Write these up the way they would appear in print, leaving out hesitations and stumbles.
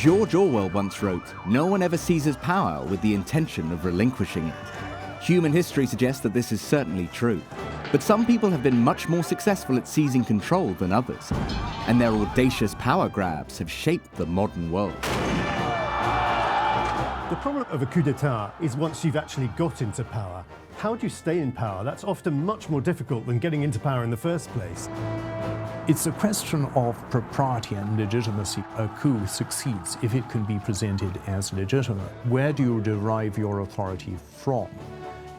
George Orwell once wrote, "No one ever seizes power with the intention of relinquishing it." Human history suggests that this is certainly true. But some people have been much more successful at seizing control than others, and their audacious power grabs have shaped the modern world. The problem of a coup d'etat is once you've actually got into power, how do you stay in power? That's often much more difficult than getting into power in the first place. It's a question of propriety and legitimacy. A coup succeeds if it can be presented as legitimate. Where do you derive your authority from?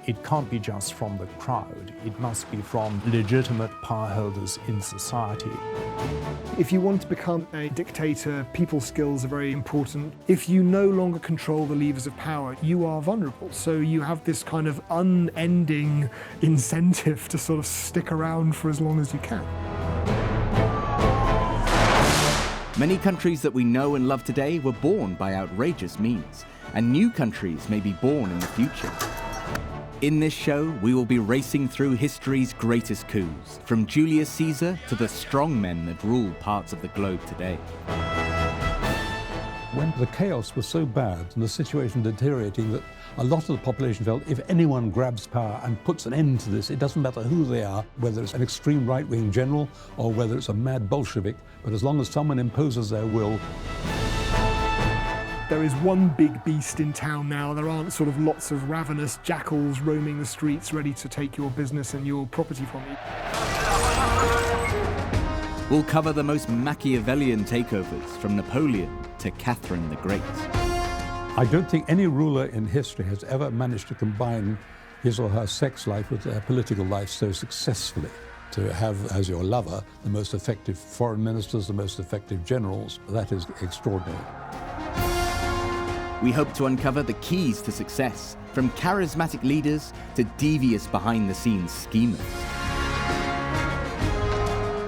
It can't be just from the crowd. It must be from legitimate power holders in society. If you want to become a dictator, people skills are very important. If you no longer control the levers of power, you are vulnerable. So you have this kind of unending incentive to sort of stick around for as long as you can. Many countries that we know and love today were born by outrageous means, and new countries may be born in the future. In this show, we will be racing through history's greatest coups, from Julius Caesar to the strongmen that rule parts of the globe today. When the chaos was so bad and the situation deteriorating that a lot of the population felt if anyone grabs power and puts an end to this, it doesn't matter who they are, whether it's an extreme right-wing general or whether it's a mad Bolshevik, but as long as someone imposes their will. There is one big beast in town now. There aren't sort of lots of ravenous jackals roaming the streets ready to take your business and your property from you. We'll cover the most Machiavellian takeovers, from Napoleon to Catherine the Great. I don't think any ruler in history has ever managed to combine his or her sex life with their political life so successfully. To have as your lover the most effective foreign ministers, the most effective generals, that is extraordinary. We hope to uncover the keys to success, from charismatic leaders to devious behind-the-scenes schemers.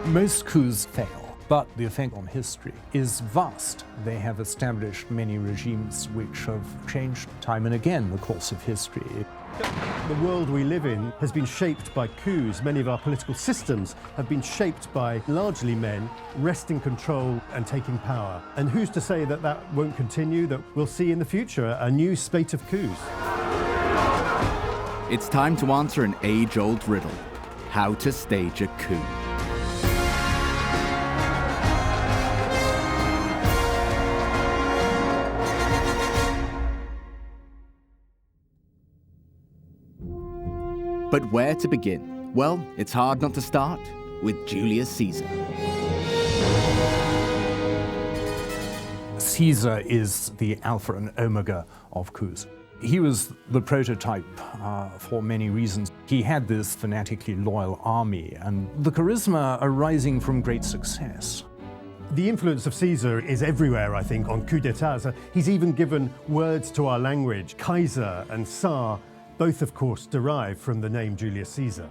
Most coups fail, but the effect on history is vast. They have established many regimes which have changed time and again the course of history. The world we live in has been shaped by coups. Many of our political systems have been shaped by largely men wresting control and taking power. And who's to say that that won't continue, that we'll see in the future a new spate of coups? It's time to answer an age-old riddle: how to stage a coup. But where to begin? Well, it's hard not to start with Julius Caesar. Caesar is the alpha and omega of coups. He was the prototype for many reasons. He had this fanatically loyal army and the charisma arising from great success. The influence of Caesar is everywhere, I think, on coup d'etats. He's even given words to our language. Kaiser and Tsar, both, of course, derive from the name Julius Caesar.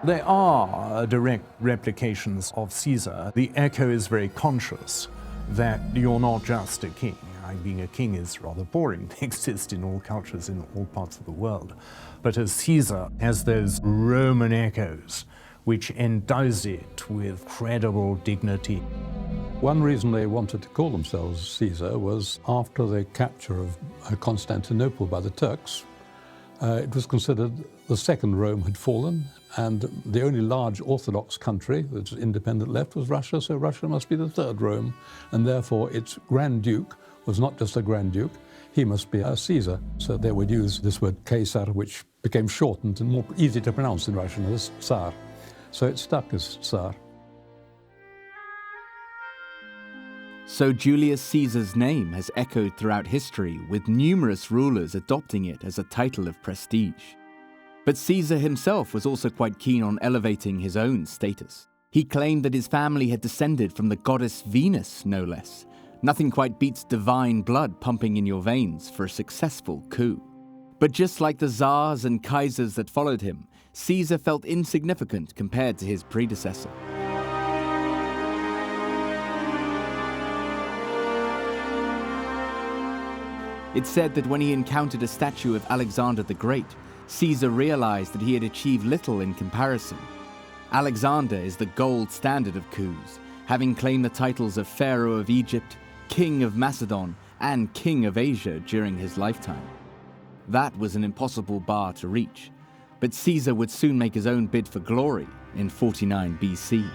They are direct replications of Caesar. The echo is very conscious that you're not just a king. Being a king is rather boring. They exist in all cultures, in all parts of the world. But as Caesar has those Roman echoes, which endows it with credible dignity. One reason they wanted to call themselves Caesar was after the capture of Constantinople by the Turks, it was considered the second Rome had fallen, and the only large Orthodox country that's independent left was Russia, so Russia must be the third Rome, and therefore its Grand Duke was not just a Grand Duke, he must be a Caesar. So they would use this word Caesar, which became shortened and more easy to pronounce in Russian as Tsar. So it stuck as Tsar. So Julius Caesar's name has echoed throughout history, with numerous rulers adopting it as a title of prestige. But Caesar himself was also quite keen on elevating his own status. He claimed that his family had descended from the goddess Venus, no less. Nothing quite beats divine blood pumping in your veins for a successful coup. But just like the Tsars and Kaisers that followed him, Caesar felt insignificant compared to his predecessor. It's said that when he encountered a statue of Alexander the Great, Caesar realized that he had achieved little in comparison. Alexander is the gold standard of coups, having claimed the titles of Pharaoh of Egypt, King of Macedon, and King of Asia during his lifetime. That was an impossible bar to reach, but Caesar would soon make his own bid for glory in 49 BC.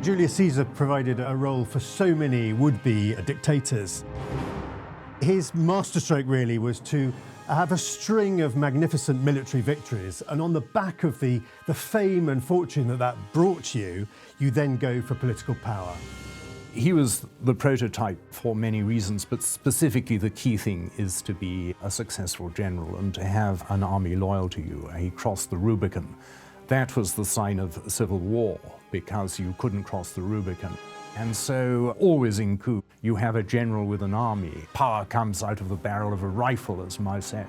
Julius Caesar provided a role for so many would-be dictators. His masterstroke really was to have a string of magnificent military victories, and on the back of the fame and fortune that brought you, you then go for political power. He was the prototype for many reasons, but specifically the key thing is to be a successful general and to have an army loyal to you. He crossed the Rubicon. That was the sign of civil war, because you couldn't cross the Rubicon. And so, always in coup, you have a general with an army. Power comes out of the barrel of a rifle, as Mao said.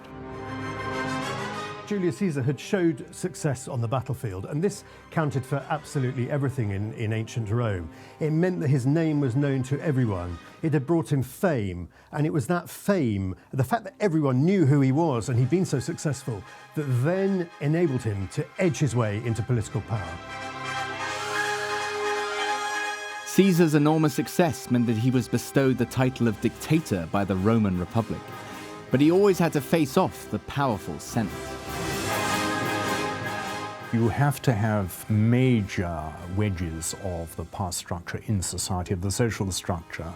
Julius Caesar had showed success on the battlefield, and this counted for absolutely everything in ancient Rome. It meant that his name was known to everyone. It had brought him fame, and it was that fame, the fact that everyone knew who he was and he'd been so successful, that then enabled him to edge his way into political power. Caesar's enormous success meant that he was bestowed the title of dictator by the Roman Republic, but he always had to face off the powerful Senate. You have to have major wedges of the power structure in society, of the social structure,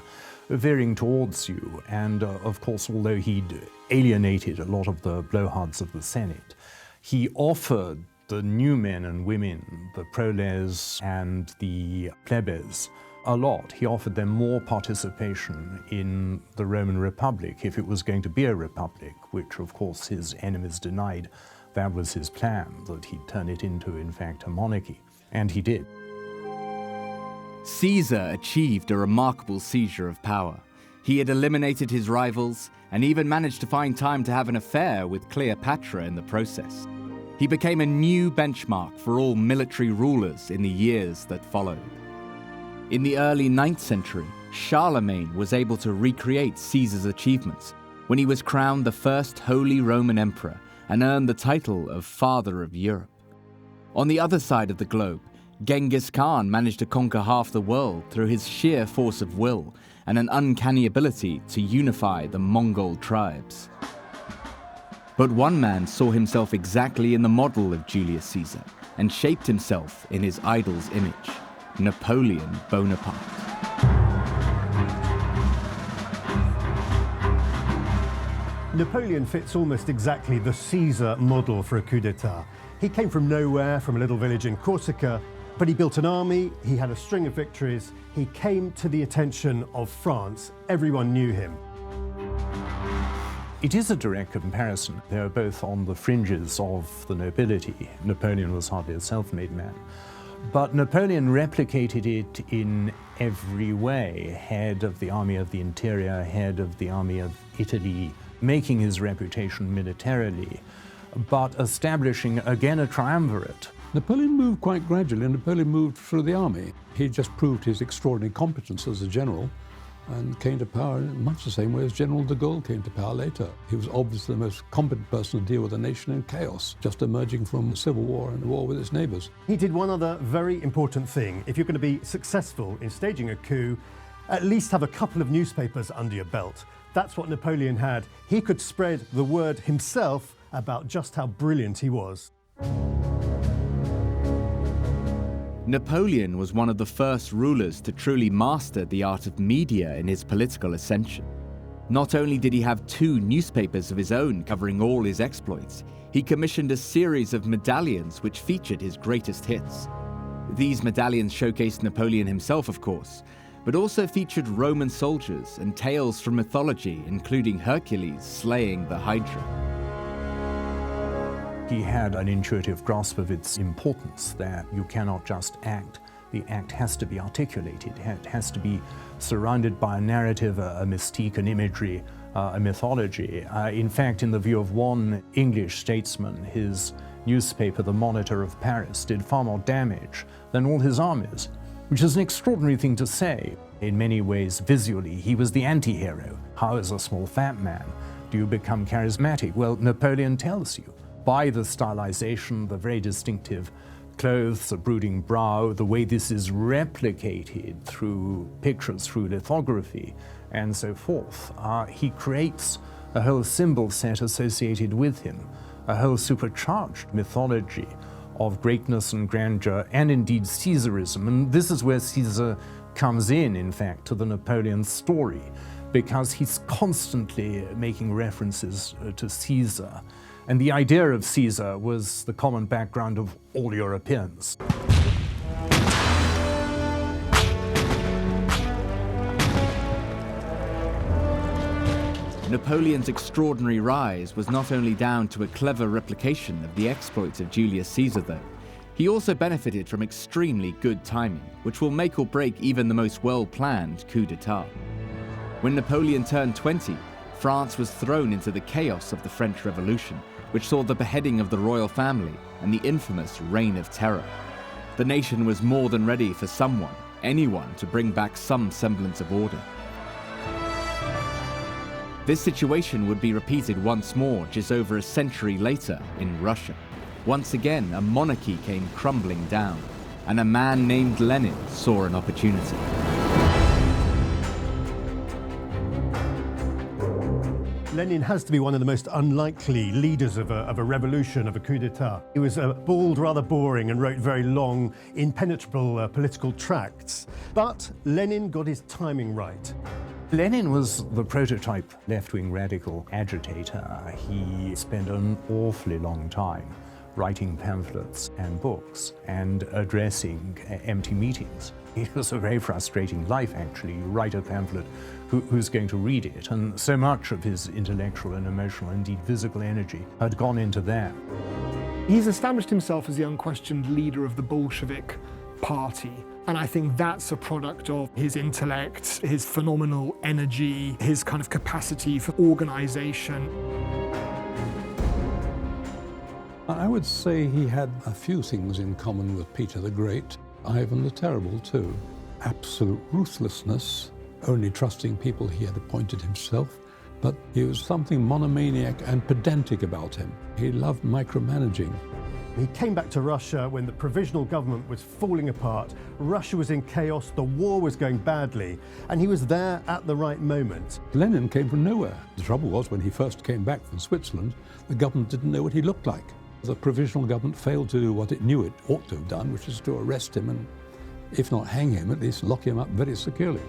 veering towards you. And of course, although he'd alienated a lot of the blowhards of the Senate, he offered the new men and women, the proles and the plebes, a lot. He offered them more participation in the Roman Republic, if it was going to be a republic, which of course his enemies denied. That was his plan, that he'd turn it into, in fact, a monarchy. And he did. Caesar achieved a remarkable seizure of power. He had eliminated his rivals and even managed to find time to have an affair with Cleopatra in the process. He became a new benchmark for all military rulers in the years that followed. In the early 9th century, Charlemagne was able to recreate Caesar's achievements when he was crowned the first Holy Roman Emperor and earned the title of Father of Europe. On the other side of the globe, Genghis Khan managed to conquer half the world through his sheer force of will and an uncanny ability to unify the Mongol tribes. But one man saw himself exactly in the model of Julius Caesar and shaped himself in his idol's image, Napoleon Bonaparte. Napoleon fits almost exactly the Caesar model for a coup d'etat. He came from nowhere, from a little village in Corsica, but he built an army, he had a string of victories, he came to the attention of France. Everyone knew him. It is a direct comparison. They are both on the fringes of the nobility. Napoleon was hardly a self-made man. But Napoleon replicated it in every way. Head of the Army of the Interior, head of the Army of Italy, making his reputation militarily, but establishing again a triumvirate. Napoleon moved quite gradually, and Napoleon moved through the army. He just proved his extraordinary competence as a general and came to power in much the same way as General de Gaulle came to power later. He was obviously the most competent person to deal with a nation in chaos, just emerging from a civil war and a war with its neighbours. He did one other very important thing. If you're going to be successful in staging a coup, at least have a couple of newspapers under your belt. That's what Napoleon had. He could spread the word himself about just how brilliant he was. Napoleon was one of the first rulers to truly master the art of media in his political ascension. Not only did he have 2 newspapers of his own covering all his exploits, he commissioned a series of medallions which featured his greatest hits. These medallions showcased Napoleon himself, of course, but also featured Roman soldiers and tales from mythology, including Hercules slaying the Hydra. He had an intuitive grasp of its importance, that you cannot just act. The act has to be articulated. It has to be surrounded by a narrative, a mystique, an imagery, a mythology. In fact, in the view of one English statesman, his newspaper, The Monitor of Paris, did far more damage than all his armies, which is an extraordinary thing to say. In many ways, visually, he was the anti-hero. How, as a small fat man, do you become charismatic? Well, Napoleon tells you. by the stylization, the very distinctive clothes, the brooding brow, the way this is replicated through pictures, through lithography, and so forth. He creates a whole symbol set associated with him, a whole supercharged mythology of greatness and grandeur, and indeed Caesarism. And this is where Caesar comes in fact, to the Napoleon story, because he's constantly making references to Caesar. And the idea of Caesar was the common background of all Europeans. Napoleon's extraordinary rise was not only down to a clever replication of the exploits of Julius Caesar, though. He also benefited from extremely good timing, which will make or break even the most well-planned coup d'etat. When Napoleon turned 20, France was thrown into the chaos of the French Revolution, which saw the beheading of the royal family and the infamous Reign of Terror. The nation was more than ready for someone, anyone, to bring back some semblance of order. This situation would be repeated once more just over a century later in Russia. Once again, a monarchy came crumbling down, and a man named Lenin saw an opportunity. Lenin has to be one of the most unlikely leaders of a revolution, of a coup d'etat. He was bald, rather boring, and wrote very long, impenetrable political tracts. But Lenin got his timing right. Lenin was the prototype left-wing radical agitator. He spent an awfully long time writing pamphlets and books and addressing empty meetings. It was a very frustrating life, actually. You write a pamphlet, who's going to read it? And so much of his intellectual and emotional, indeed physical energy had gone into that. He's established himself as the unquestioned leader of the Bolshevik party. And I think that's a product of his intellect, his phenomenal energy, his kind of capacity for organization. I would say he had a few things in common with Peter the Great, Ivan the Terrible too. Absolute ruthlessness, only trusting people he had appointed himself, but he was something monomaniac and pedantic about him. He loved micromanaging. He came back to Russia when the provisional government was falling apart, Russia was in chaos, the war was going badly, and he was there at the right moment. Lenin came from nowhere. The trouble was, when he first came back from Switzerland, the government didn't know what he looked like. The provisional government failed to do what it knew it ought to have done, which is to arrest him and, if not hang him, at least lock him up very securely.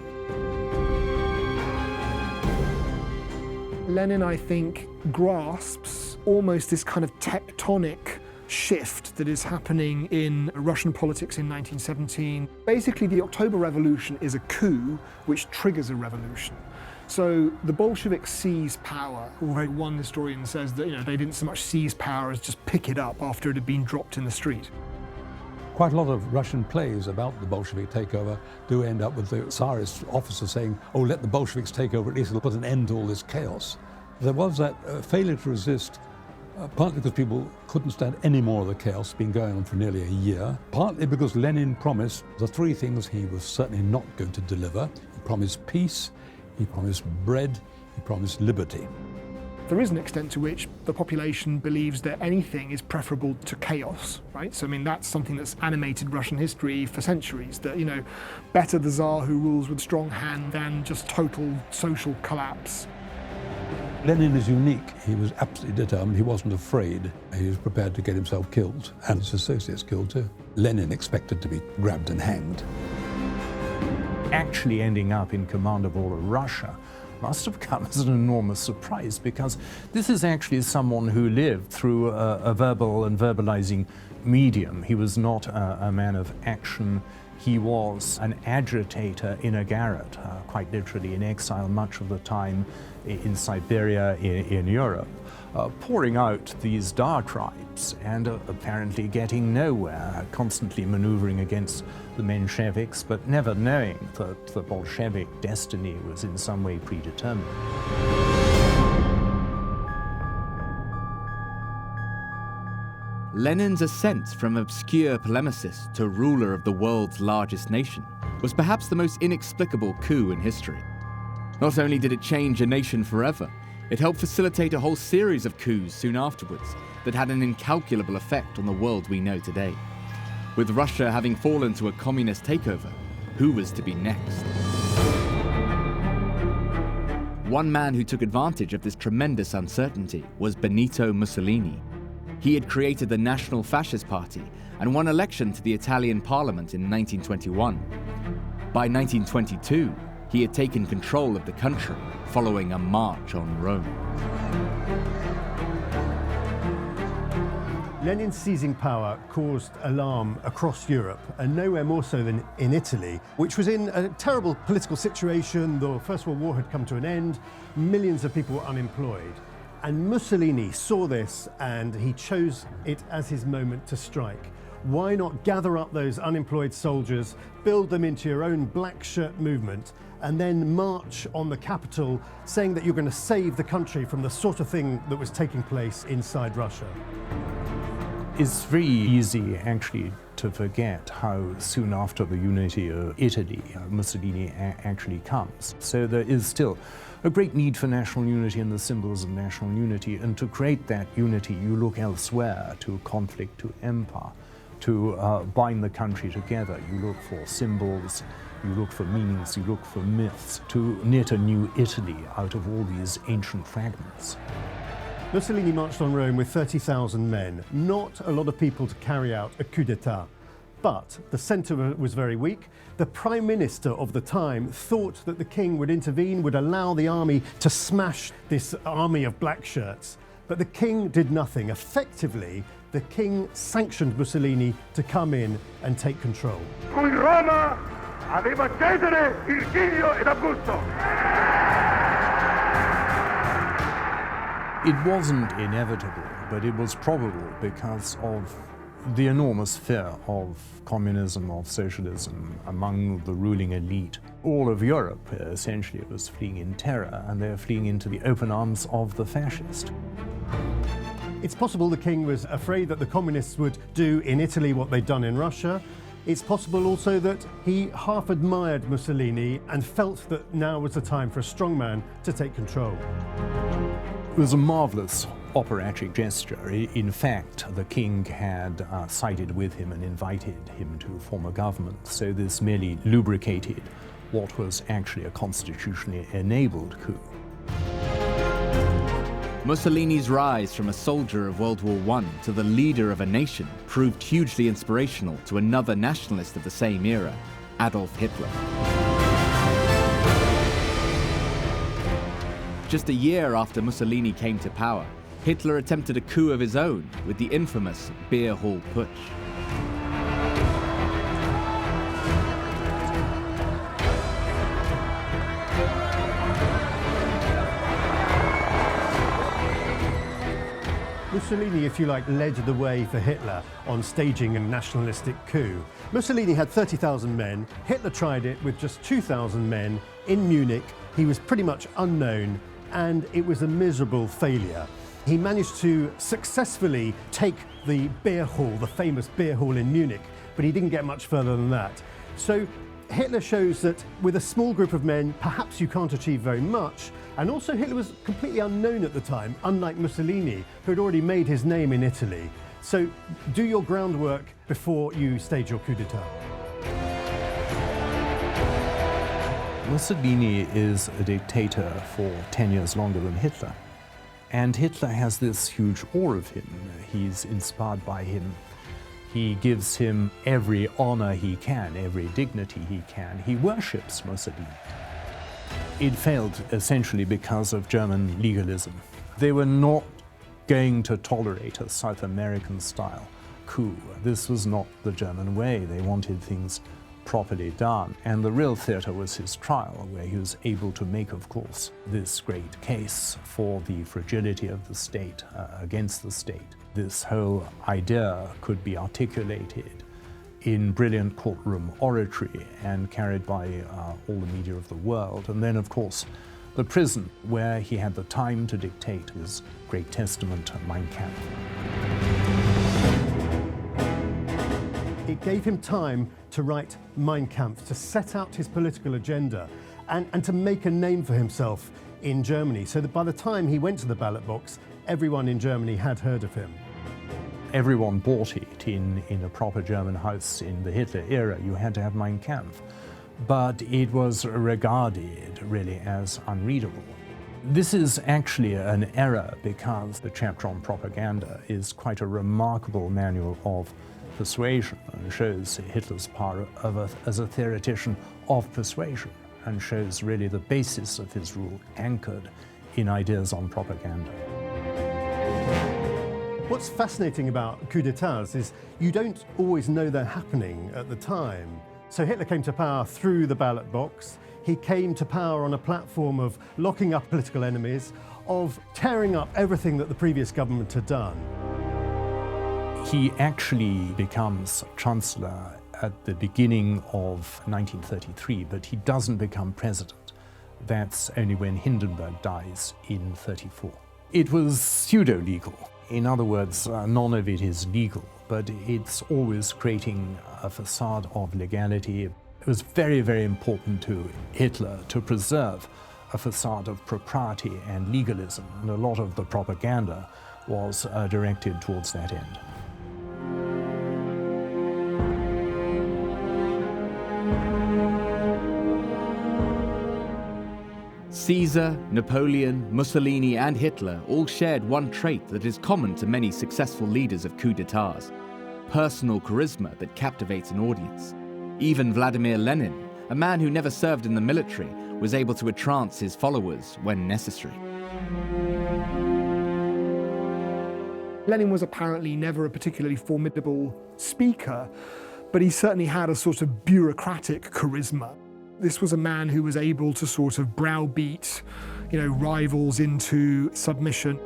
Lenin, I think, grasps almost this kind of tectonic shift that is happening in Russian politics in 1917. Basically, the October Revolution is a coup which triggers a revolution. So the Bolsheviks seize power, although one historian says that they didn't so much seize power as just pick it up after it had been dropped in the street. Quite a lot of Russian plays about the Bolshevik takeover do end up with the Tsarist officer saying, oh, let the Bolsheviks take over, at least it'll put an end to all this chaos. There was that failure to resist, partly because people couldn't stand any more of the chaos, been going on for nearly a year, partly because Lenin promised the three things he was certainly not going to deliver. He promised peace, he promised bread, he promised liberty. There is an extent to which the population believes that anything is preferable to chaos, right? So, that's something that's animated Russian history for centuries, that, better the Tsar who rules with a strong hand than just total social collapse. Lenin is unique. He was absolutely determined. He wasn't afraid. He was prepared to get himself killed, and his associates killed too. Lenin expected to be grabbed and hanged. Actually ending up in command of all of Russia must have come as an enormous surprise, because this is actually someone who lived through a verbal and verbalizing medium. He was not a man of action. He was an agitator in a garret, quite literally in exile much of the time in Siberia, in Europe, pouring out these diatribes and apparently getting nowhere, constantly maneuvering against the Mensheviks, but never knowing that the Bolshevik destiny was in some way predetermined. Lenin's ascent from obscure polemicist to ruler of the world's largest nation was perhaps the most inexplicable coup in history. Not only did it change a nation forever, It helped facilitate a whole series of coups soon afterwards that had an incalculable effect on the world we know today. With Russia having fallen to a communist takeover, who was to be next? One man who took advantage of this tremendous uncertainty was Benito Mussolini. He had created the National Fascist Party and won election to the Italian parliament in 1921. By 1922, he had taken control of the country following a march on Rome. Lenin's seizing power caused alarm across Europe, and nowhere more so than in Italy, which was in a terrible political situation. The First World War had come to an end, millions of people were unemployed. And Mussolini saw this and he chose it as his moment to strike. Why not gather up those unemployed soldiers, build them into your own black shirt movement, and then march on the capital saying that you're going to save the country from the sort of thing that was taking place inside Russia? It's very easy, actually, to forget how soon after the unity of Italy, Mussolini actually comes. So there is still a great need for national unity and the symbols of national unity. And to create that unity, you look elsewhere, to conflict, to empire, to bind the country together. You look for symbols, you look for meanings, you look for myths, to knit a new Italy out of all these ancient fragments. Mussolini marched on Rome with 30,000 men, not a lot of people to carry out a coup d'etat. But the centre was very weak. The Prime Minister of the time thought that the king would intervene, would allow the army to smash this army of black shirts. But the king did nothing. Effectively, the king sanctioned Mussolini to come in and take control. Qui Roma aveva Cesare, Virgilio ed Augusto. It wasn't inevitable, but it was probable because of the enormous fear of communism, of socialism among the ruling elite. All of Europe essentially was fleeing in terror, and they're fleeing into the open arms of the fascist. It's possible the king was afraid that the communists would do in Italy what they'd done in Russia. It's possible also that he half admired Mussolini and felt that now was the time for a strongman to take control. It was a marvelous operatic gesture. In fact, the king had sided with him and invited him to form a government, so this merely lubricated what was actually a constitutionally enabled coup. Mussolini's rise from a soldier of World War I to the leader of a nation proved hugely inspirational to another nationalist of the same era, Adolf Hitler. Just a year after Mussolini came to power, Hitler attempted a coup of his own with the infamous Beer Hall Putsch. Mussolini, if you like, led the way for Hitler on staging a nationalistic coup. Mussolini had 30,000 men. Hitler tried it with just 2,000 men in Munich. He was pretty much unknown, and it was a miserable failure. He managed to successfully take the beer hall, the famous beer hall in Munich, but he didn't get much further than that. So Hitler shows that with a small group of men, perhaps you can't achieve very much. And also Hitler was completely unknown at the time, unlike Mussolini, who had already made his name in Italy. So do your groundwork before you stage your coup d'etat. Mussolini is a dictator for 10 years longer than Hitler. And Hitler has this huge awe of him. He's inspired by him. He gives him every honor he can, every dignity he can. He worships Mussolini. It failed essentially because of German legalism. They were not going to tolerate a South American-style coup. This was not the German way. They wanted things properly done. And the real theater was his trial, where he was able to make, of course, this great case for the fragility of the state against the state. This whole idea could be articulated in brilliant courtroom oratory and carried by all the media of the world. And then, of course, the prison, where he had the time to dictate his great testament, Mein Kampf. It gave him time to write Mein Kampf, to set out his political agenda and to make a name for himself in Germany, so that by the time he went to the ballot box, everyone in Germany had heard of him. Everyone bought it in a proper German house in the Hitler era. You had to have Mein Kampf. But it was regarded really as unreadable. This is actually an error because the chapter on propaganda is quite a remarkable manual of persuasion and shows Hitler's power as a theoretician of persuasion and shows really the basis of his rule anchored in ideas on propaganda. What's fascinating about coups d'etats is you don't always know they're happening at the time. So Hitler came to power through the ballot box. He came to power on a platform of locking up political enemies, of tearing up everything that the previous government had done. He actually becomes Chancellor at the beginning of 1933, but he doesn't become president. That's only when Hindenburg dies in 1934. It was pseudo-legal. In other words, none of it is legal, but it's always creating a facade of legality. It was very, very important to Hitler to preserve a facade of propriety and legalism, and a lot of the propaganda was directed towards that end. Caesar, Napoleon, Mussolini and Hitler all shared one trait that is common to many successful leaders of coups d'etats: personal charisma that captivates an audience. Even Vladimir Lenin, a man who never served in the military, was able to entrance his followers when necessary. Lenin was apparently never a particularly formidable speaker, but he certainly had a sort of bureaucratic charisma. This was a man who was able to sort of browbeat, rivals into submission.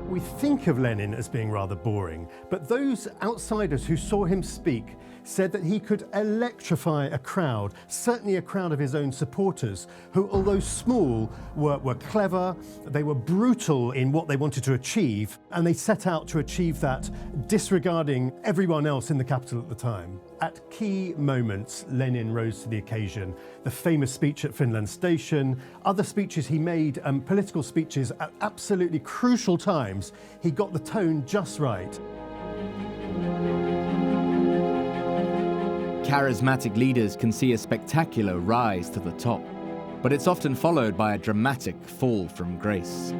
We think of Lenin as being rather boring, but those outsiders who saw him speak said that he could electrify a crowd, certainly a crowd of his own supporters, who, although small, were clever, they were brutal in what they wanted to achieve, and they set out to achieve that, disregarding everyone else in the capital at the time. At key moments, Lenin rose to the occasion. The famous speech at Finland Station, other speeches he made, political speeches at absolutely crucial times. He got the tone just right. Charismatic leaders can see a spectacular rise to the top, but it's often followed by a dramatic fall from grace.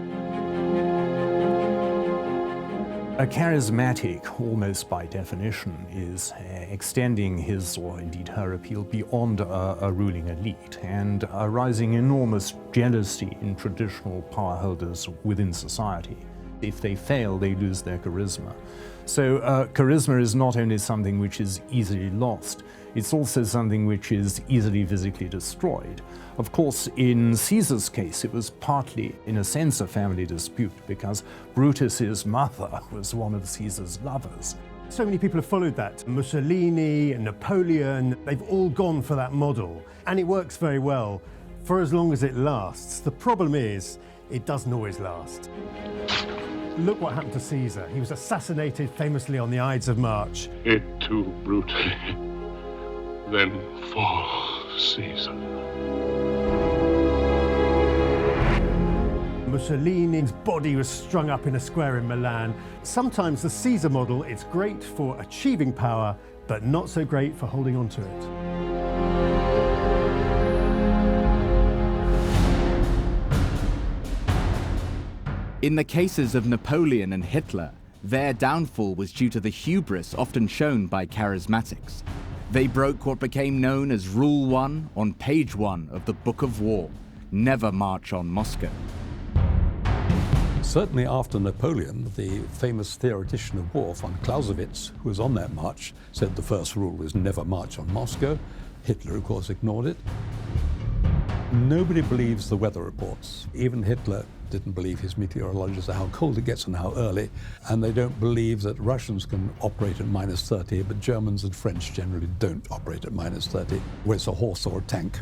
A charismatic, almost by definition, is extending his or indeed her appeal beyond a ruling elite and arising enormous jealousy in traditional power holders within society. If they fail, they lose their charisma. So charisma is not only something which is easily lost, it's also something which is easily physically destroyed. Of course, in Caesar's case, it was partly, in a sense, a family dispute because Brutus's mother was one of Caesar's lovers. So many people have followed that. Mussolini, Napoleon, they've all gone for that model. And it works very well for as long as it lasts. The problem is, it doesn't always last. Look what happened to Caesar. He was assassinated famously on the Ides of March. Et tu, Brute, then fall, Caesar. Mussolini's body was strung up in a square in Milan. Sometimes the Caesar model is great for achieving power, but not so great for holding on to it. In the cases of Napoleon and Hitler, their downfall was due to the hubris often shown by charismatics. They broke what became known as Rule 1 on page 1 of the Book of War: never march on Moscow. Certainly after Napoleon, the famous theoretician of war, von Clausewitz, who was on that march, said the first rule was never march on Moscow. Hitler, of course, ignored it. Nobody believes the weather reports. Even Hitler didn't believe his meteorologists, how cold it gets and how early, and they don't believe that Russians can operate at -30, but Germans and French generally don't operate at -30, where it's a horse or a tank.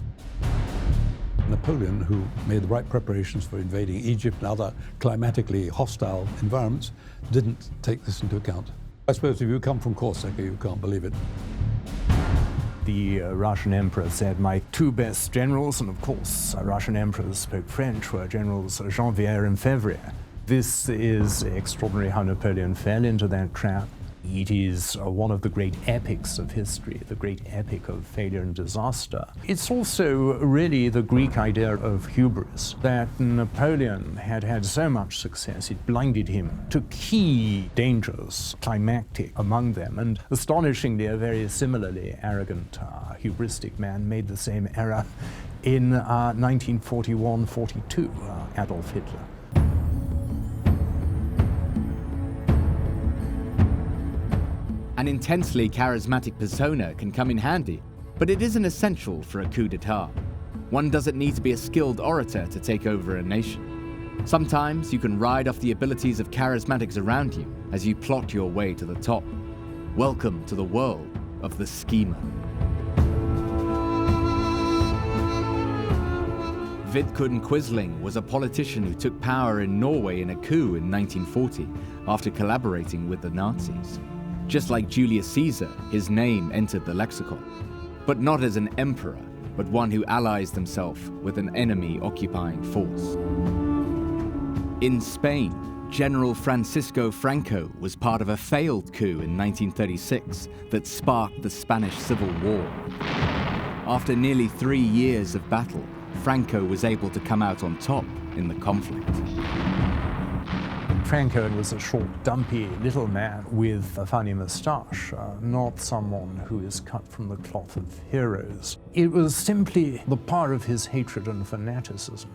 Napoleon, who made the right preparations for invading Egypt and other climatically hostile environments, didn't take this into account. I suppose if you come from Corsica, you can't believe it. The Russian emperor said, my two best generals, and of course Russian emperors spoke French, were generals Janvier and Fevrier. This is extraordinary how Napoleon fell into that trap. It is one of the great epics of history, the great epic of failure and disaster. It's also really the Greek idea of hubris, that Napoleon had had so much success, it blinded him to key dangers, climactic among them, and astonishingly, a very similarly arrogant, hubristic man made the same error in 1941-42, Adolf Hitler. An intensely charismatic persona can come in handy, but it isn't essential for a coup d'etat. One doesn't need to be a skilled orator to take over a nation. Sometimes you can ride off the abilities of charismatics around you as you plot your way to the top. Welcome to the world of the schemer. Vidkun Quisling was a politician who took power in Norway in a coup in 1940 after collaborating with the Nazis. Just like Julius Caesar, his name entered the lexicon, but not as an emperor, but one who allies himself with an enemy occupying force. In Spain, General Francisco Franco was part of a failed coup in 1936 that sparked the Spanish Civil War. After nearly 3 years of battle, Franco was able to come out on top in the conflict. Franco was a short, dumpy little man with a funny moustache, not someone who is cut from the cloth of heroes. It was simply the power of his hatred and fanaticism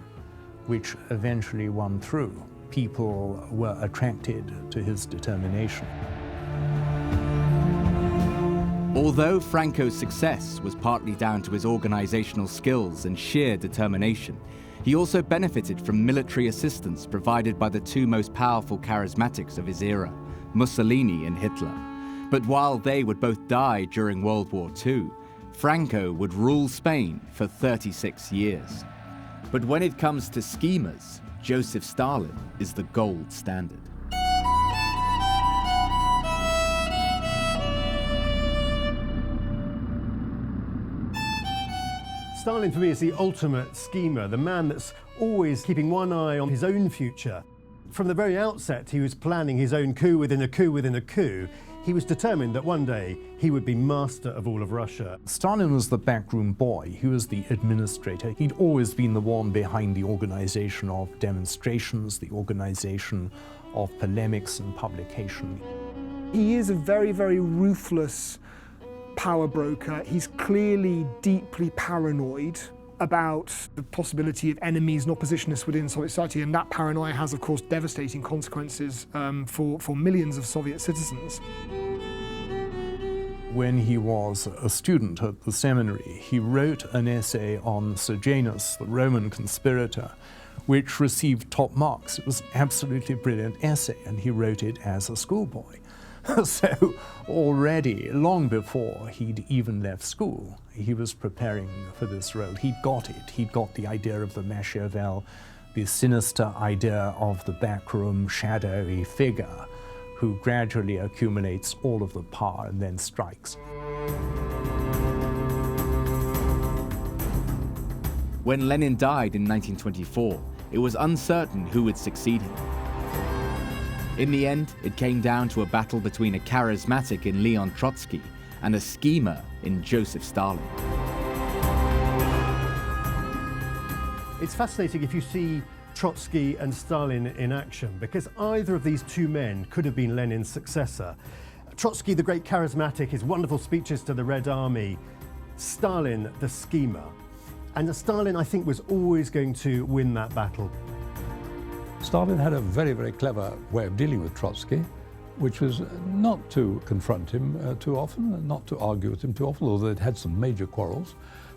which eventually won through. People were attracted to his determination. Although Franco's success was partly down to his organizational skills and sheer determination, he also benefited from military assistance provided by the two most powerful charismatics of his era, Mussolini and Hitler. But while they would both die during World War II, Franco would rule Spain for 36 years. But when it comes to schemers, Joseph Stalin is the gold standard. Stalin, for me, is the ultimate schemer, the man that's always keeping one eye on his own future. From the very outset, he was planning his own coup within a coup within a coup. He was determined that one day he would be master of all of Russia. Stalin was the backroom boy. He was the administrator. He'd always been the one behind the organization of demonstrations, the organization of polemics and publication. He is a very, very ruthless power broker. He's clearly deeply paranoid about the possibility of enemies and oppositionists within Soviet society, and that paranoia has, of course, devastating consequences for millions of Soviet citizens. When he was a student at the seminary, he wrote an essay on Sejanus, the Roman conspirator, which received top marks. It was an absolutely brilliant essay, and he wrote it as a schoolboy. So already, long before he'd even left school, he was preparing for this role. He'd got it. He'd got the idea of the Machiavel, the sinister idea of the backroom shadowy figure who gradually accumulates all of the power and then strikes. When Lenin died in 1924, it was uncertain who would succeed him. In the end, it came down to a battle between a charismatic in Leon Trotsky and a schemer in Joseph Stalin. It's fascinating if you see Trotsky and Stalin in action, because either of these two men could have been Lenin's successor. Trotsky, the great charismatic, his wonderful speeches to the Red Army. Stalin, the schemer. And Stalin, I think, was always going to win that battle. Stalin had a very, very clever way of dealing with Trotsky, which was not to confront him too often, not to argue with him too often, although they'd had some major quarrels.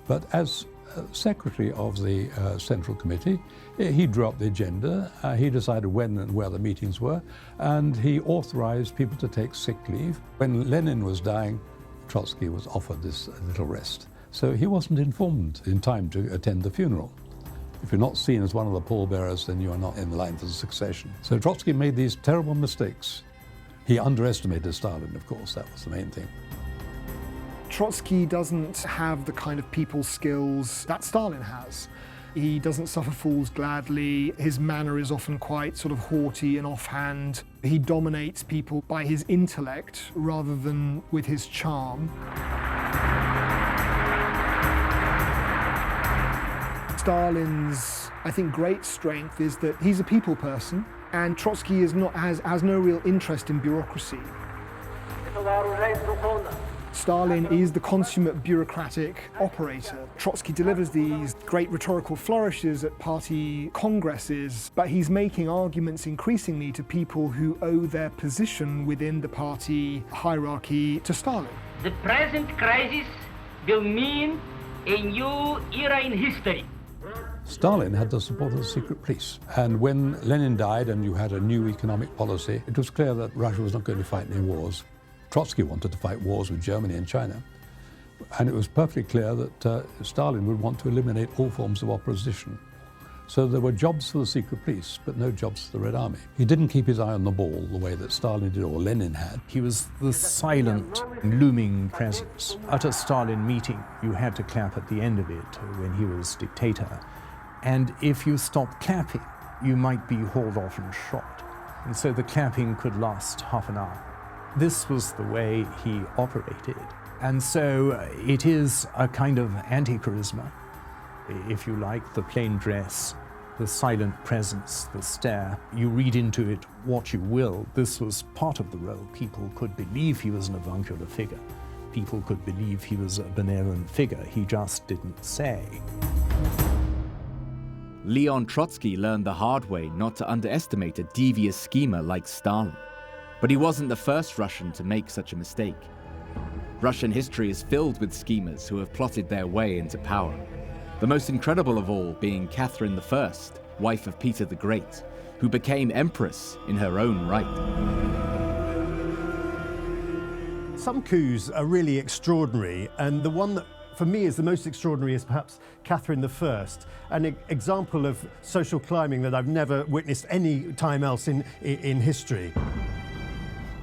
But as secretary of the Central Committee, he drew up the agenda, he decided when and where the meetings were, and he authorized people to take sick leave. When Lenin was dying, Trotsky was offered this little rest. So he wasn't informed in time to attend the funeral. If you're not seen as one of the pallbearers, then you are not in line for the succession. So Trotsky made these terrible mistakes. He underestimated Stalin, of course, that was the main thing. Trotsky doesn't have the kind of people skills that Stalin has. He doesn't suffer fools gladly. His manner is often quite sort of haughty and offhand. He dominates people by his intellect rather than with his charm. Stalin's, I think, great strength is that he's a people person, and Trotsky has no real interest in bureaucracy. Stalin is the consummate bureaucratic operator. Trotsky delivers these great rhetorical flourishes at party congresses, but he's making arguments increasingly to people who owe their position within the party hierarchy to Stalin. The present crisis will mean a new era in history. Stalin had the support of the secret police. And when Lenin died and you had a new economic policy, it was clear that Russia was not going to fight any wars. Trotsky wanted to fight wars with Germany and China. And it was perfectly clear that Stalin would want to eliminate all forms of opposition. So there were jobs for the secret police, but no jobs for the Red Army. He didn't keep his eye on the ball the way that Stalin did or Lenin had. He was the silent, looming presence. At a Stalin meeting, you had to clap at the end of it when he was dictator. And if you stopped clapping, you might be hauled off and shot. And so the clapping could last half an hour. This was the way he operated. And so it is a kind of anti-charisma, if you like, the plain dress, the silent presence, the stare. You read into it what you will. This was part of the role. People could believe he was an avuncular figure. People could believe he was a benevolent figure. He just didn't say. Leon Trotsky learned the hard way not to underestimate a devious schemer like Stalin. But he wasn't the first Russian to make such a mistake. Russian history is filled with schemers who have plotted their way into power. The most incredible of all being Catherine I, wife of Peter the Great, who became empress in her own right. Some coups are really extraordinary, and the one that for me is the most extraordinary is perhaps Catherine I, an example of social climbing that I've never witnessed any time else in history.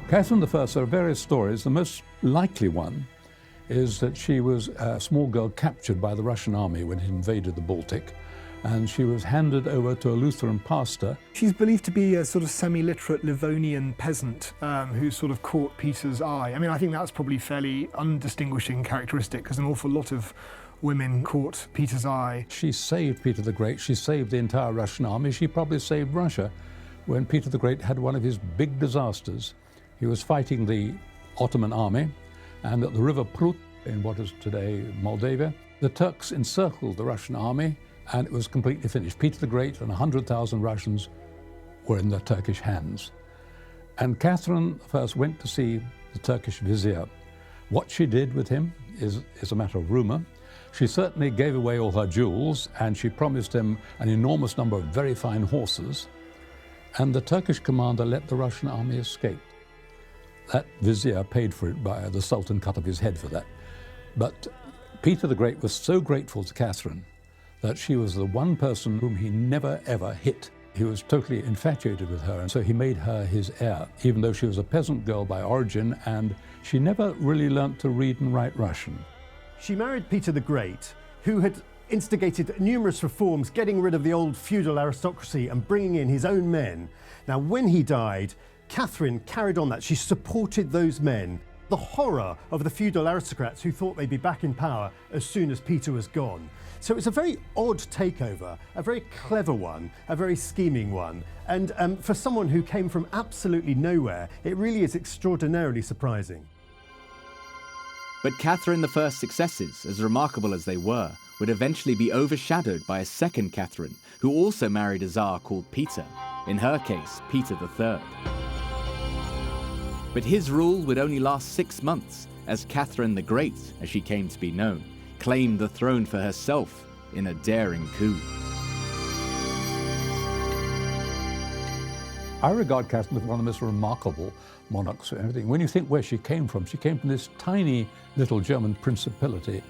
Catherine I, there are various stories. The most likely one is that she was a small girl captured by the Russian army when it invaded the Baltic, and she was handed over to a Lutheran pastor. She's believed to be a sort of semi-literate Livonian peasant who sort of caught Peter's eye. I mean, I think that's probably fairly undistinguishing characteristic, because an awful lot of women caught Peter's eye. She saved Peter the Great. She saved the entire Russian army. She probably saved Russia when Peter the Great had one of his big disasters. He was fighting the Ottoman army, and at the river Prut, in what is today Moldavia, the Turks encircled the Russian army, and it was completely finished. Peter the Great and 100,000 Russians were in the Turkish hands. And Catherine first went to see the Turkish vizier. What she did with him is a matter of rumor. She certainly gave away all her jewels, and she promised him an enormous number of very fine horses. And the Turkish commander let the Russian army escape. That vizier paid for it by the Sultan cut off his head for that. But Peter the Great was so grateful to Catherine that she was the one person whom he never ever hit. He was totally infatuated with her, and so he made her his heir, even though she was a peasant girl by origin, and she never really learnt to read and write Russian. She married Peter the Great, who had instigated numerous reforms, getting rid of the old feudal aristocracy and bringing in his own men. Now, when he died, Catherine carried on that. She supported those men. The horror of the feudal aristocrats who thought they'd be back in power as soon as Peter was gone. So it's a very odd takeover, a very clever one, a very scheming one. And for someone who came from absolutely nowhere, it really is extraordinarily surprising. But Catherine I's successes, as remarkable as they were, would eventually be overshadowed by a second Catherine, who also married a Tsar called Peter, in her case, Peter III. But his rule would only last 6 months, as Catherine the Great, as she came to be known, claimed the throne for herself in a daring coup. I regard Catherine as one of the most remarkable monarchs of everything. When you think where she came from this tiny little German principality.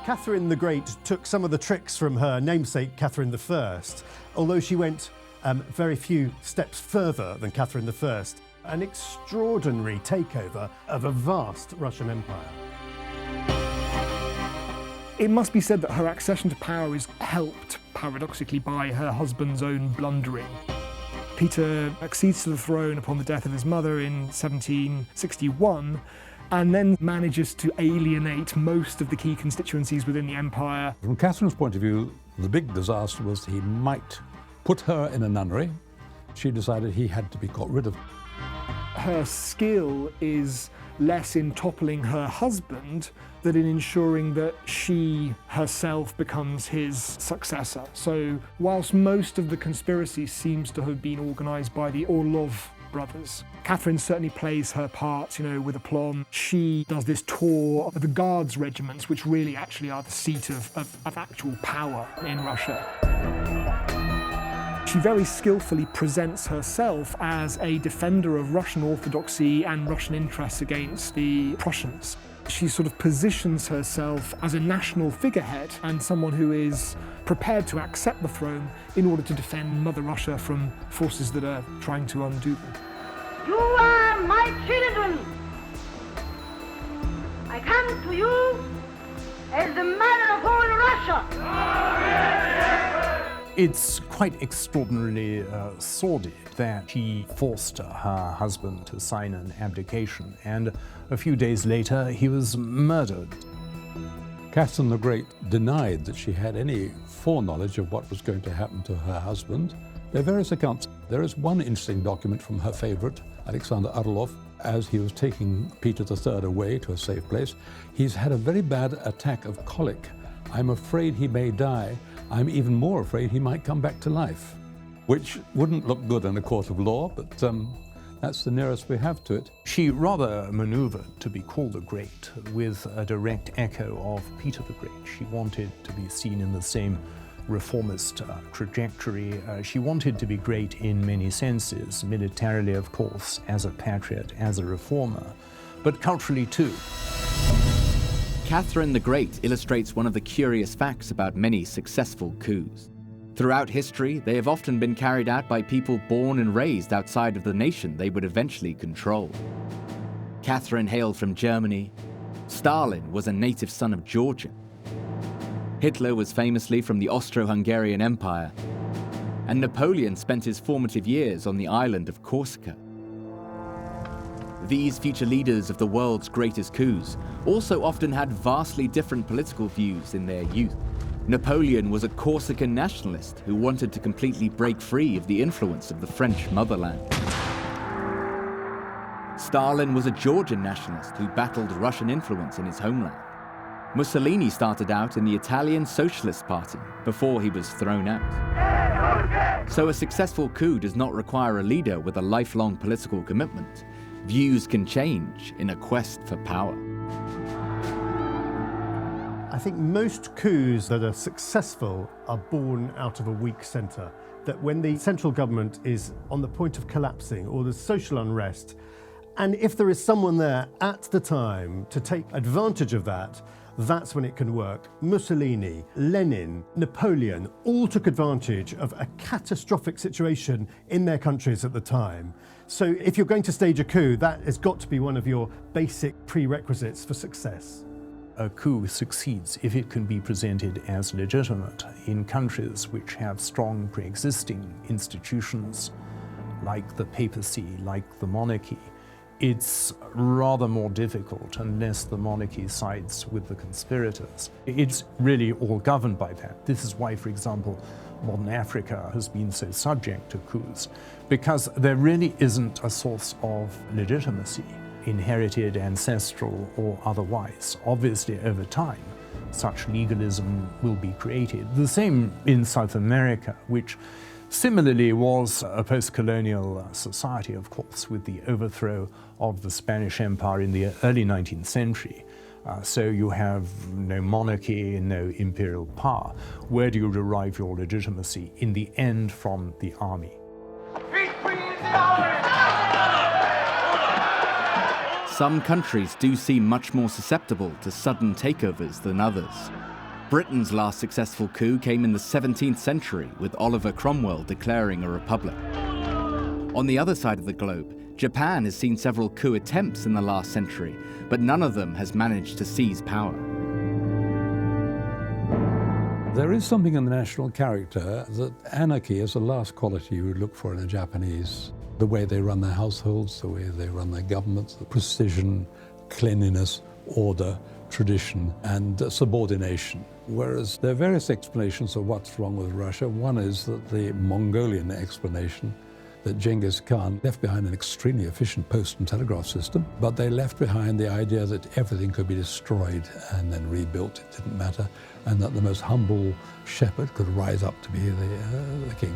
Catherine the Great took some of the tricks from her namesake Catherine I, although she went very few steps further than Catherine I. An extraordinary takeover of a vast Russian empire. It must be said that her accession to power is helped, paradoxically, by her husband's own blundering. Peter accedes to the throne upon the death of his mother in 1761, and then manages to alienate most of the key constituencies within the empire. From Catherine's point of view, the big disaster was he might put her in a nunnery. She decided he had to be got rid of. Her skill is less in toppling her husband than in ensuring that she herself becomes his successor. So whilst most of the conspiracy seems to have been organised by the Orlov brothers, Catherine certainly plays her part, with aplomb. She does this tour of the Guards regiments, which really actually are the seat of actual power in Russia. She very skillfully presents herself as a defender of Russian orthodoxy and Russian interests against the Prussians. She sort of positions herself as a national figurehead and someone who is prepared to accept the throne in order to defend Mother Russia from forces that are trying to undo them. You are my children. I come to you as the mother of all Russia. It's quite extraordinarily sordid that she forced her husband to sign an abdication, and a few days later he was murdered. Catherine the Great denied that she had any foreknowledge of what was going to happen to her husband. There are various accounts. There is one interesting document from her favourite, Alexander Orlov, as he was taking Peter III away to a safe place. He's had a very bad attack of colic. I'm afraid he may die. I'm even more afraid he might come back to life, which wouldn't look good in a court of law, but that's the nearest we have to it. She rather manoeuvred to be called the Great with a direct echo of Peter the Great. She wanted to be seen in the same reformist trajectory. She wanted to be great in many senses, militarily, of course, as a patriot, as a reformer, but culturally too. Catherine the Great illustrates one of the curious facts about many successful coups. Throughout history, they have often been carried out by people born and raised outside of the nation they would eventually control. Catherine hailed from Germany. Stalin was a native son of Georgia. Hitler was famously from the Austro-Hungarian Empire. And Napoleon spent his formative years on the island of Corsica. These future leaders of the world's greatest coups also often had vastly different political views in their youth. Napoleon was a Corsican nationalist who wanted to completely break free of the influence of the French motherland. Stalin was a Georgian nationalist who battled Russian influence in his homeland. Mussolini started out in the Italian Socialist Party before he was thrown out. So a successful coup does not require a leader with a lifelong political commitment. Views can change in a quest for power. I think most coups that are successful are born out of a weak centre. That when the central government is on the point of collapsing or there's social unrest, and if there is someone there at the time to take advantage of that, that's when it can work. Mussolini, Lenin, Napoleon all took advantage of a catastrophic situation in their countries at the time. So if you're going to stage a coup, that has got to be one of your basic prerequisites for success. A coup succeeds if it can be presented as legitimate in countries which have strong pre-existing institutions, like the papacy, like the monarchy. It's rather more difficult unless the monarchy sides with the conspirators. It's really all governed by that. This is why, for example, modern Africa has been so subject to coups, because there really isn't a source of legitimacy, inherited, ancestral, or otherwise. Obviously, over time, such legalism will be created. The same in South America, which similarly was a post-colonial society, of course, with the overthrow of the Spanish Empire in the early 19th century. So you have no monarchy, no imperial power. Where do you derive your legitimacy? In the end, from the army. Some countries do seem much more susceptible to sudden takeovers than others. Britain's last successful coup came in the 17th century, with Oliver Cromwell declaring a republic. On the other side of the globe, Japan has seen several coup attempts in the last century, but none of them has managed to seize power. There is something in the national character that anarchy is the last quality you would look for in a Japanese. The way they run their households, the way they run their governments, the precision, cleanliness, order, tradition, and subordination. Whereas there are various explanations of what's wrong with Russia. One is that the Mongolian explanation, that Genghis Khan left behind an extremely efficient post and telegraph system, but they left behind the idea that everything could be destroyed and then rebuilt, it didn't matter, and that the most humble shepherd could rise up to be the king.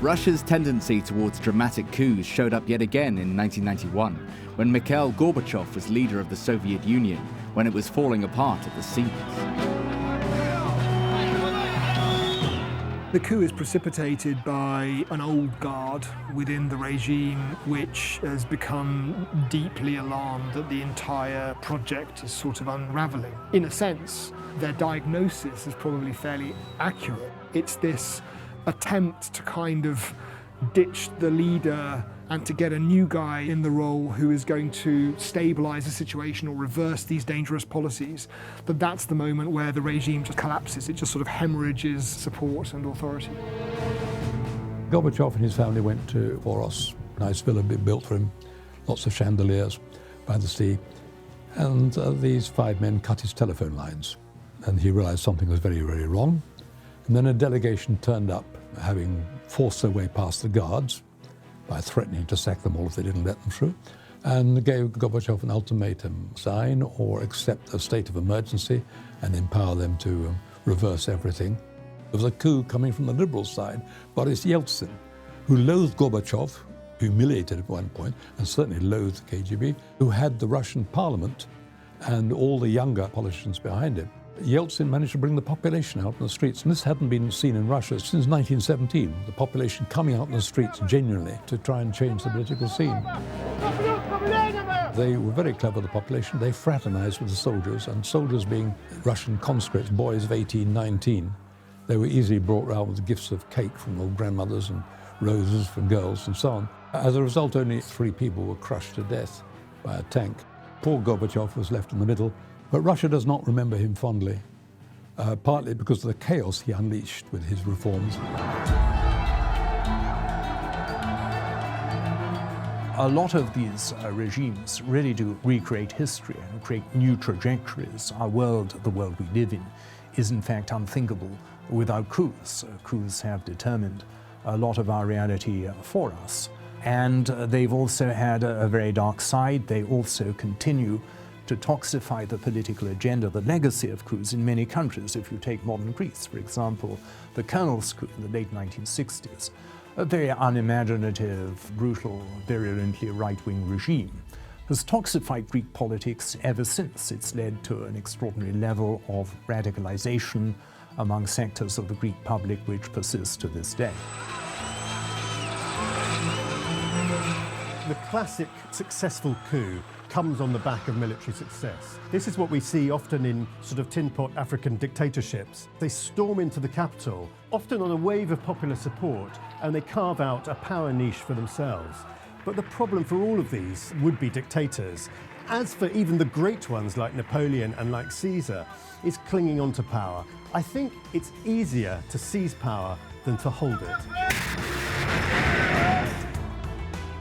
Russia's tendency towards dramatic coups showed up yet again in 1991, when Mikhail Gorbachev was leader of the Soviet Union, when it was falling apart at the seams. The coup is precipitated by an old guard within the regime which has become deeply alarmed that the entire project is sort of unravelling. In a sense, their diagnosis is probably fairly accurate. It's this attempt to kind of ditch the leader and to get a new guy in the role who is going to stabilise the situation or reverse these dangerous policies, that's the moment where the regime just collapses. It just sort of hemorrhages support and authority. Gorbachev and his family went to Voros, nice villa built for him, lots of chandeliers by the sea, and these 5 men cut his telephone lines, and he realised something was very, very wrong. And then a delegation turned up, having forced their way past the guards by threatening to sack them all if they didn't let them through, and gave Gorbachev an ultimatum: sign or accept a state of emergency and empower them to reverse everything. There was a coup coming from the liberal side. Boris Yeltsin, who loathed Gorbachev, humiliated at one point, and certainly loathed the KGB, who had the Russian parliament and all the younger politicians behind him. Yeltsin managed to bring the population out in the streets, and this hadn't been seen in Russia since 1917, the population coming out in the streets genuinely to try and change the political scene. They were very clever, the population. They fraternized with the soldiers, and soldiers being Russian conscripts, boys of 18, 19, they were easily brought round with gifts of cake from old grandmothers and roses from girls and so on. As a result, only 3 people were crushed to death by a tank. Poor Gorbachev was left in the middle. But Russia does not remember him fondly, partly because of the chaos he unleashed with his reforms. A lot of these regimes really do recreate history and create new trajectories. Our world, the world we live in, is in fact unthinkable without coups. Coups have determined a lot of our reality for us. And they've also had a very dark side. They also continue to toxify the political agenda, the legacy of coups in many countries. If you take modern Greece, for example, the Colonel's coup in the late 1960s, a very unimaginative, brutal, virulently right-wing regime, has toxified Greek politics ever since. It's led to an extraordinary level of radicalization among sectors of the Greek public which persists to this day. The classic successful coup comes on the back of military success. This is what we see often in sort of tin pot African dictatorships. They storm into the capital, often on a wave of popular support, and they carve out a power niche for themselves. But the problem for all of these would-be dictators, as for even the great ones like Napoleon and like Caesar, is clinging on to power. I think it's easier to seize power than to hold it.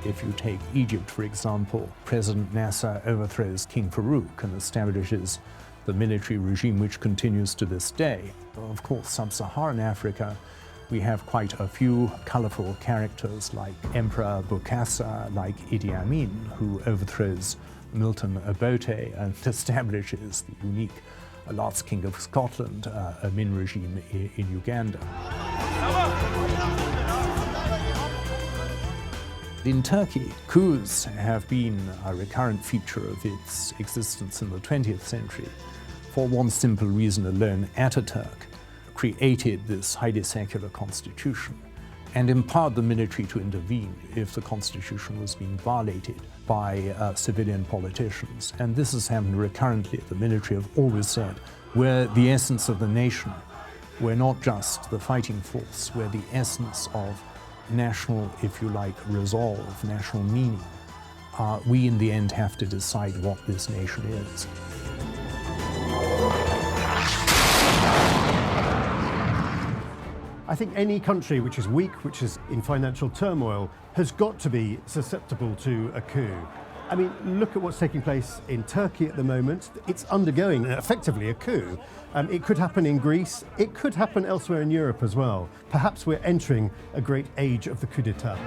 If you take Egypt, for example, President Nasser overthrows King Farouk and establishes the military regime which continues to this day. Of course, sub-Saharan Africa, we have quite a few colorful characters like Emperor Bokassa, like Idi Amin, who overthrows Milton Obote and establishes the unique last King of Scotland, Amin regime in Uganda. In Turkey, coups have been a recurrent feature of its existence in the 20th century. For one simple reason alone, Ataturk created this highly secular constitution and empowered the military to intervene if the constitution was being violated by civilian politicians. And this has happened recurrently. The military have always said, we're the essence of the nation. We're not just the fighting force, we're the essence of national, if you like, resolve, national meaning. We in the end have to decide what this nation is. I think any country which is weak, which is in financial turmoil, has got to be susceptible to a coup. I mean, look at what's taking place in Turkey at the moment. It's undergoing effectively a coup. It could happen in Greece. It could happen elsewhere in Europe as well. Perhaps we're entering a great age of the coup d'etat.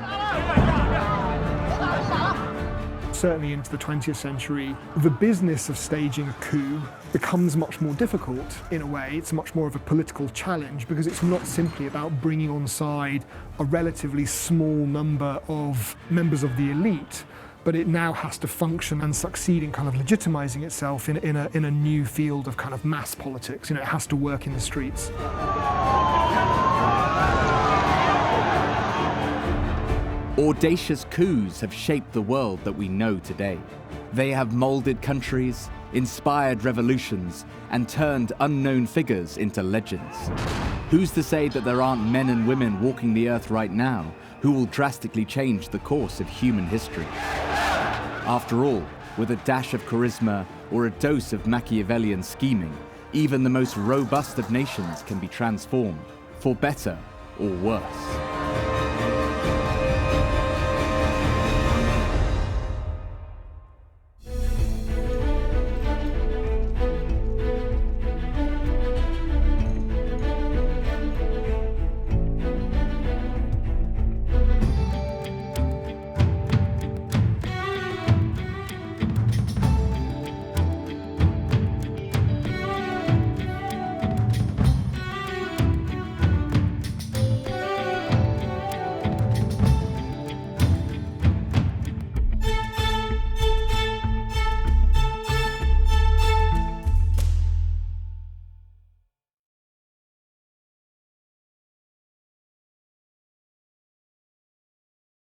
Certainly into the 20th century, the business of staging a coup becomes much more difficult in a way. It's much more of a political challenge because it's not simply about bringing on side a relatively small number of members of the elite, but it now has to function and succeed in kind of legitimizing itself in a new field of kind of mass politics. You know, it has to work in the streets. Audacious coups have shaped the world that we know today. They have molded countries, inspired revolutions, and turned unknown figures into legends. Who's to say that there aren't men and women walking the earth right now who will drastically change the course of human history? After all, with a dash of charisma or a dose of Machiavellian scheming, even the most robust of nations can be transformed, for better or worse.